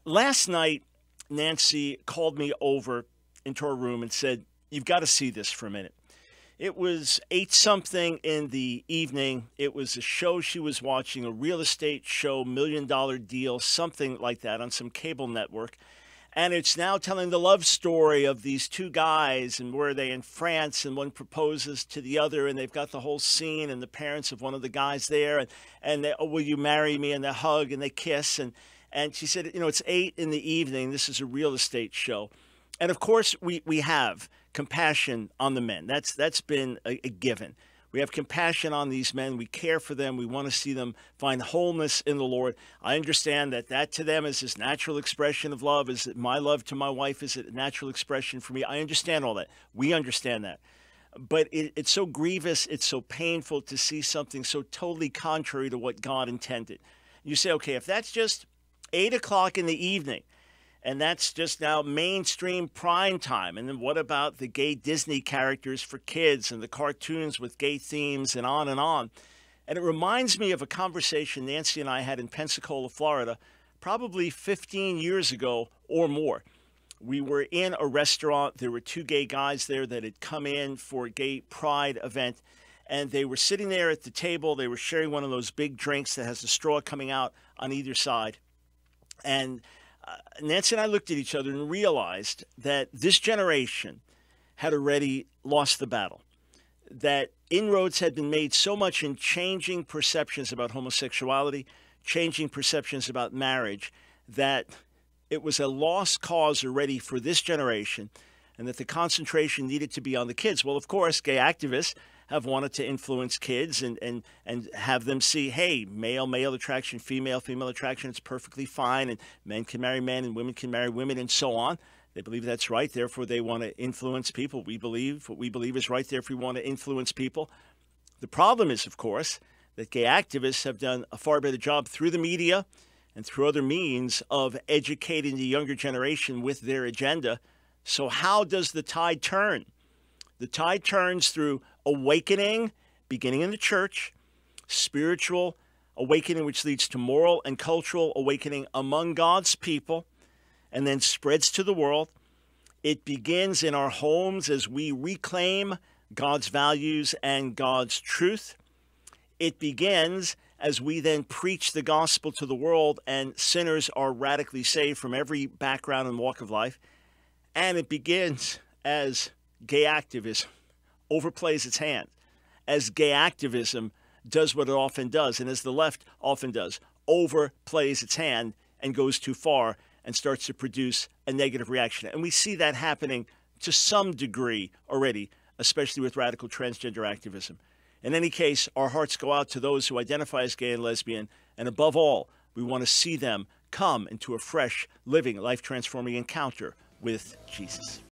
Last night, Nancy called me over into her room and said, "You've got to see this for a minute." It was 8 something in the evening. It was a show she was watching, a real estate show, $1 million deal, something like that on some cable network. And it's now telling the love story of these two guys, and where they in France, and one proposes to the other, and they've got the whole scene, and the parents of one of the guys there, and they, "Oh, will you marry me?" And they hug and they kiss. And she said, it's 8 in the evening. This is a real estate show. And of course, we have compassion on the men. That's been a given. We have compassion on these men. We care for them. We want to see them find wholeness in the Lord. I understand that to them is this natural expression of love. Is it my love to my wife? Is it a natural expression for me? I understand all that. We understand that. But it's so grievous, it's so painful to see something so totally contrary to what God intended. You say, okay, if that's just 8 o'clock in the evening, and that's just now mainstream prime time. And then what about the gay Disney characters for kids and the cartoons with gay themes and on and on? And it reminds me of a conversation Nancy and I had in Pensacola, Florida, probably 15 years ago or more. We were in a restaurant. There were 2 gay guys there that had come in for a gay pride event. And they were sitting there at the table. They were sharing one of those big drinks that has a straw coming out on either side. And Nancy and I looked at each other and realized that this generation had already lost the battle, that inroads had been made so much in changing perceptions about homosexuality, changing perceptions about marriage, that it was a lost cause already for this generation, and that the concentration needed to be on the kids. Well, of course, gay activists have wanted to influence kids and have them see, hey, male attraction, female attraction, it's perfectly fine, and men can marry men and women can marry women and so on. They believe that's right. Therefore, they want to influence people. What we believe is right. Therefore, we want to influence people. The problem is, of course, that gay activists have done a far better job through the media and through other means of educating the younger generation with their agenda. So how does the tide turn? The tide turns through awakening, beginning in the church, spiritual awakening, which leads to moral and cultural awakening among God's people, and then spreads to the world. It begins in our homes as we reclaim God's values and God's truth. It begins as we then preach the gospel to the world, and sinners are radically saved from every background and walk of life. And it begins as gay activism overplays its hand, as gay activism does what it often does, and as the left often does, overplays its hand and goes too far and starts to produce a negative reaction. And we see that happening to some degree already, especially with radical transgender activism. In any case, our hearts go out to those who identify as gay and lesbian, and above all, we want to see them come into a fresh, living, life-transforming encounter with Jesus.